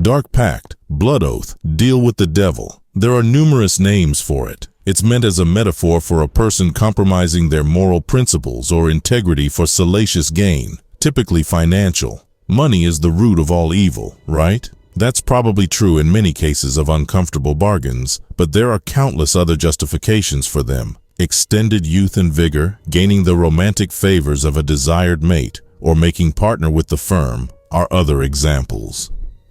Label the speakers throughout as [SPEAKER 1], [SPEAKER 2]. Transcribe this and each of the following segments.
[SPEAKER 1] Dark pact, blood oath, deal with the devil. There are numerous names for it. It's meant as a metaphor for a person compromising their moral principles or integrity for salacious gain, typically financial. Money is the root of all evil, right? That's probably true in many cases of uncomfortable bargains, but there are countless other justifications for them. Extended youth and vigor, gaining the romantic favors of a desired mate, or making partner with the firm are other examples.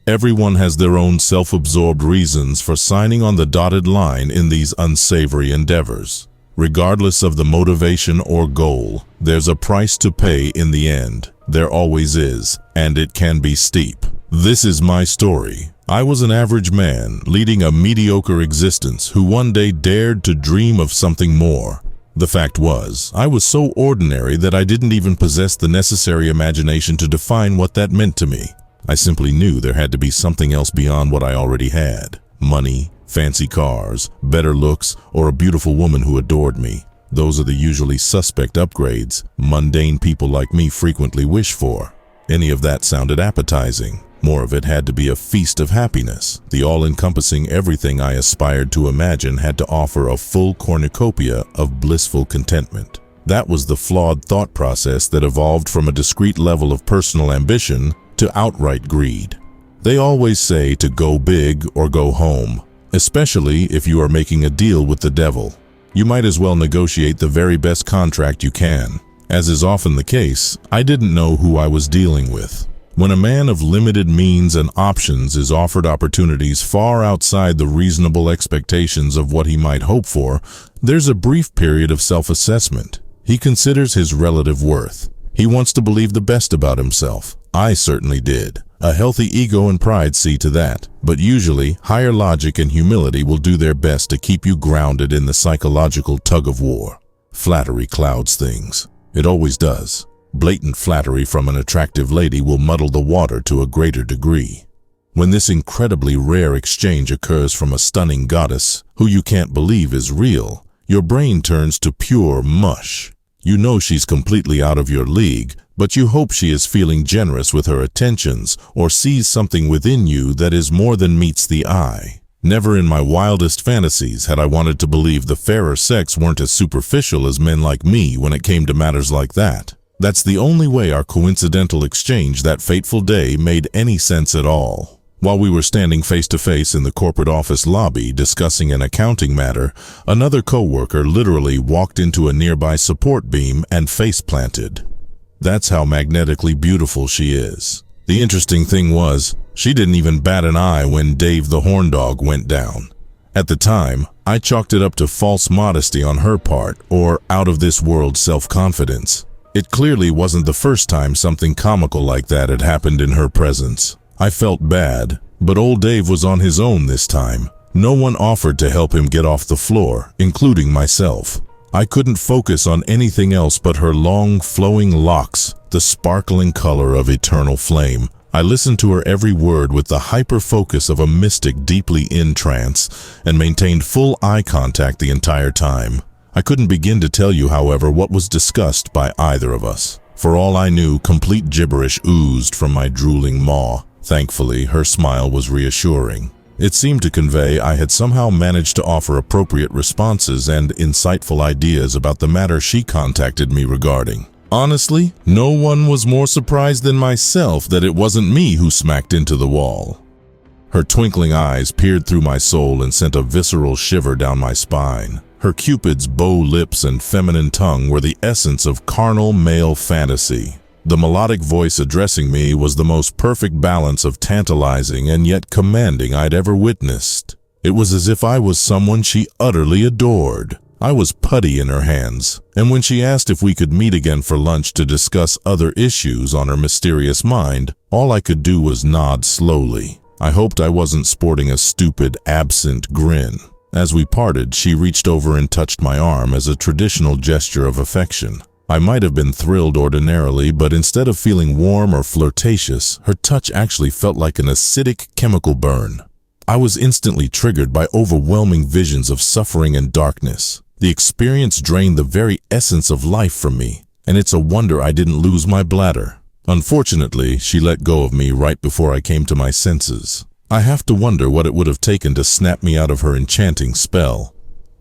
[SPEAKER 1] Everyone has their own self-absorbed reasons for signing on the dotted line in these unsavory endeavors. Regardless of the motivation or goal, there's a price to pay in the end. There always is, and it can be steep. This is my story. I was an average man leading a mediocre existence who one day dared to dream of something more. The fact was, I was so ordinary that I didn't even possess the necessary imagination to define what that meant to me. I simply knew there had to be something else beyond what I already had. Money, fancy cars, better looks, or a beautiful woman who adored me. Those are the usually suspect upgrades mundane people like me frequently wish for. Any of that sounded appetizing. More of it had to be a feast of happiness. The all-encompassing everything I aspired to imagine had to offer a full cornucopia of blissful contentment. That was the flawed thought process that evolved from a discrete level of personal ambition to outright greed. They always say to go big or go home, especially if you are making a deal with the devil. You might as well negotiate the very best contract you can. As is often the case, I didn't know who I was dealing with. When a man of limited means and options is offered opportunities far outside the reasonable expectations of what he might hope for, there's a brief period of self-assessment. He considers his relative worth. He wants to believe the best about himself. I certainly did. A healthy ego and pride see to that, but usually higher logic and humility will do their best to keep you grounded in the psychological tug-of-war. Flattery clouds things. It always does. Blatant flattery from an attractive lady will muddle the water to a greater degree. When this incredibly rare exchange occurs from a stunning goddess who you can't believe is real, your brain turns to pure mush. You know she's completely out of your league, but you hope she is feeling generous with her attentions or sees something within you that is more than meets the eye. Never in my wildest fantasies had I wanted to believe the fairer sex weren't as superficial as men like me when it came to matters like that. That's the only way our coincidental exchange that fateful day made any sense at all. While we were standing face to face in the corporate office lobby discussing an accounting matter, another coworker literally walked into a nearby support beam and face planted. That's how magnetically beautiful she is. The interesting thing was, she didn't even bat an eye when Dave the horn dog went down. At the time, I chalked it up to false modesty on her part or out-of-this-world self-confidence. It clearly wasn't the first time something comical like that had happened in her presence. I felt bad, but old Dave was on his own this time. No one offered to help him get off the floor, including myself. I couldn't focus on anything else but her long, flowing locks, the sparkling color of eternal flame. I listened to her every word with the hyper-focus of a mystic deeply in trance and maintained full eye contact the entire time. I couldn't begin to tell you, however, what was discussed by either of us. For all I knew, complete gibberish oozed from my drooling maw. Thankfully, her smile was reassuring. It seemed to convey I had somehow managed to offer appropriate responses and insightful ideas about the matter she contacted me regarding. Honestly, no one was more surprised than myself that it wasn't me who smacked into the wall. Her twinkling eyes peered through my soul and sent a visceral shiver down my spine. Her Cupid's bow lips and feminine tongue were the essence of carnal male fantasy. The melodic voice addressing me was the most perfect balance of tantalizing and yet commanding I'd ever witnessed. It was as if I was someone she utterly adored. I was putty in her hands, and when she asked if we could meet again for lunch to discuss other issues on her mysterious mind, all I could do was nod slowly. I hoped I wasn't sporting a stupid, absent grin. As we parted, she reached over and touched my arm as a traditional gesture of affection. I might have been thrilled ordinarily, but instead of feeling warm or flirtatious, her touch actually felt like an acidic chemical burn. I was instantly triggered by overwhelming visions of suffering and darkness. The experience drained the very essence of life from me, and it's a wonder I didn't lose my bladder. Unfortunately, she let go of me right before I came to my senses. I have to wonder what it would have taken to snap me out of her enchanting spell.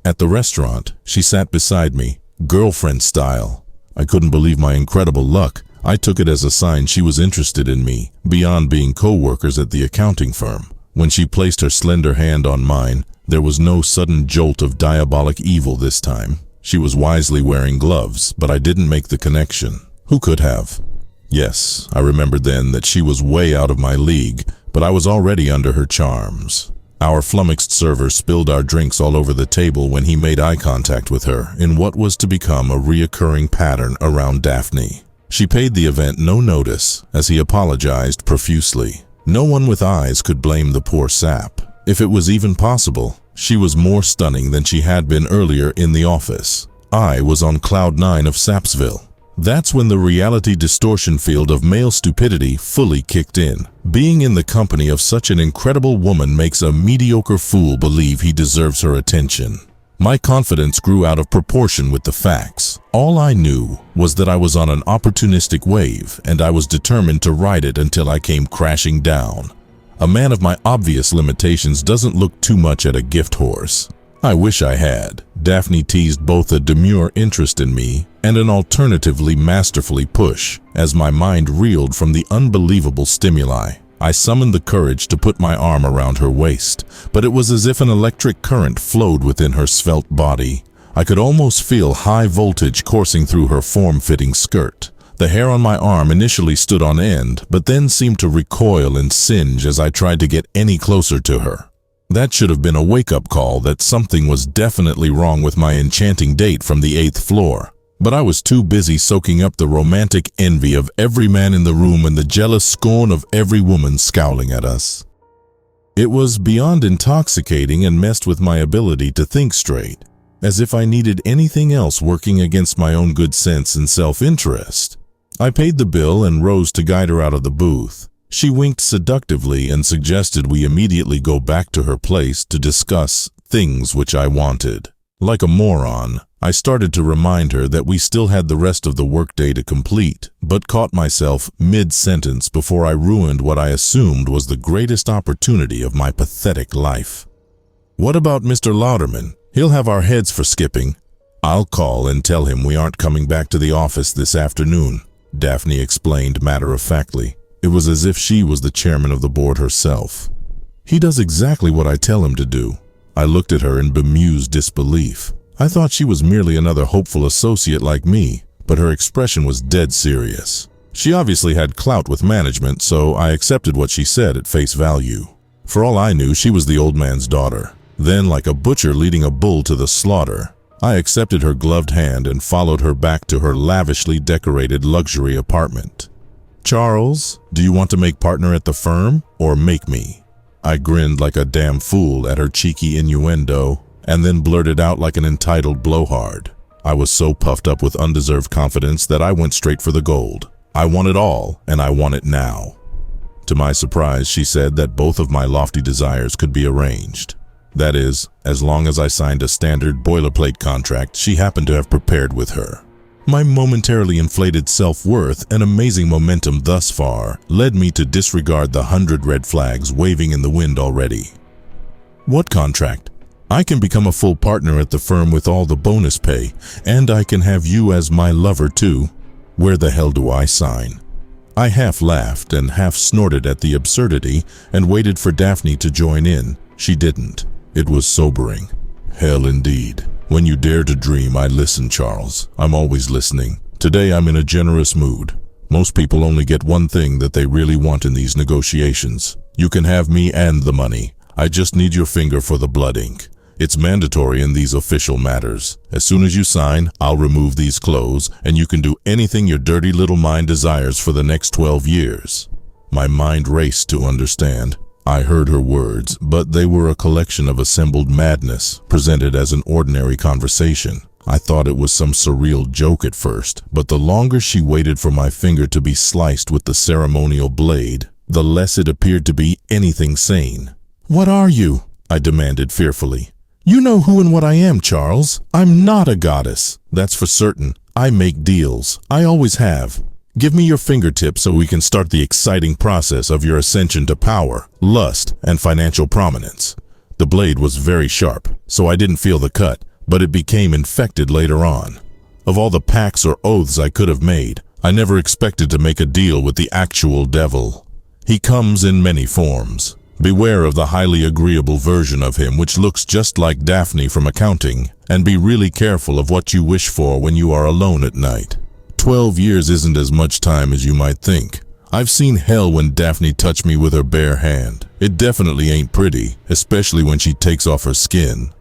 [SPEAKER 1] At the restaurant, she sat beside me, girlfriend style. I couldn't believe my incredible luck. I took it as a sign she was interested in me, beyond being co-workers at the accounting firm. When she placed her slender hand on mine, there was no sudden jolt of diabolic evil this time. She was wisely wearing gloves, but I didn't make the connection. Who could have? Yes, I remembered then that she was way out of my league, but I was already under her charms. Our flummoxed server spilled our drinks all over the table when he made eye contact with her in what was to become a reoccurring pattern around Daphne. She paid the event no notice as he apologized profusely. No one with eyes could blame the poor sap. If it was even possible, she was more stunning than she had been earlier in the office. I was on cloud 9 of Sapsville. That's when the reality distortion field of male stupidity fully kicked in. Being in the company of such an incredible woman makes a mediocre fool believe he deserves her attention. My confidence grew out of proportion with the facts. All I knew was that I was on an opportunistic wave, and I was determined to ride it until I came crashing down. A man of my obvious limitations doesn't look too much at a gift horse. I wish I had. Daphne teased both a demure interest in me and an alternatively masterfully push. As my mind reeled from the unbelievable stimuli, I summoned the courage to put my arm around her waist, but it was as if an electric current flowed within her svelte body. I could almost feel high voltage coursing through her form-fitting skirt. The hair on my arm initially stood on end, but then seemed to recoil and singe as I tried to get any closer to her. That should have been a wake-up call that something was definitely wrong with my enchanting date from the 8th floor. But I was too busy soaking up the romantic envy of every man in the room and the jealous scorn of every woman scowling at us. It was beyond intoxicating and messed with my ability to think straight, as if I needed anything else working against my own good sense and self-interest. I paid the bill and rose to guide her out of the booth. She winked seductively and suggested we immediately go back to her place to discuss things which I wanted. Like a moron, I started to remind her that we still had the rest of the workday to complete, but caught myself mid-sentence before I ruined what I assumed was the greatest opportunity of my pathetic life. "What about Mr. Lauderman? He'll have our heads for skipping." "I'll call and tell him we aren't coming back to the office this afternoon," Daphne explained matter-of-factly. It was as if she was the chairman of the board herself. "He does exactly what I tell him to do." I looked at her in bemused disbelief. I thought she was merely another hopeful associate like me, but her expression was dead serious. She obviously had clout with management, so I accepted what she said at face value. For all I knew, she was the old man's daughter. Then, like a butcher leading a bull to the slaughter, I accepted her gloved hand and followed her back to her lavishly decorated luxury apartment. "Charles, do you want to make partner at the firm, or make me?" I grinned like a damn fool at her cheeky innuendo, and then blurted out like an entitled blowhard. I was so puffed up with undeserved confidence that I went straight for the gold. I want it all, and I want it now. To my surprise, she said that both of my lofty desires could be arranged. That is, as long as I signed a standard boilerplate contract she happened to have prepared with her. My momentarily inflated self-worth and amazing momentum thus far led me to disregard the 100 red flags waving in the wind already. "What contract?" "I can become a full partner at the firm with all the bonus pay, and I can have you as my lover too." "Where the hell do I sign?" I half laughed and half snorted at the absurdity and waited for Daphne to join in. She didn't. It was sobering. "Hell indeed. When you dare to dream, I listen, Charles. I'm always listening. Today I'm in a generous mood. Most people only get one thing that they really want in these negotiations. You can have me and the money. I just need your finger for the blood ink. It's mandatory in these official matters. As soon as you sign, I'll remove these clothes, and you can do anything your dirty little mind desires for the next 12 years. My mind raced to understand. I heard her words, but they were a collection of assembled madness, presented as an ordinary conversation. I thought it was some surreal joke at first, but the longer she waited for my finger to be sliced with the ceremonial blade, the less it appeared to be anything sane. "What are you?" I demanded fearfully. "You know who and what I am, Charles. I'm not a goddess. That's for certain. I make deals. I always have." Give me your fingertips so we can start the exciting process of your ascension to power, lust, and financial prominence. The blade was very sharp, so I didn't feel the cut, but it became infected later on. Of all the pacts or oaths I could have made, I never expected to make a deal with the actual devil. He comes in many forms. Beware of the highly agreeable version of him which looks just like Daphne from accounting, and be really careful of what you wish for when you are alone at night. 12 years isn't as much time as you might think. I've seen hell when Daphne touched me with her bare hand. It definitely ain't pretty, especially when she takes off her skin.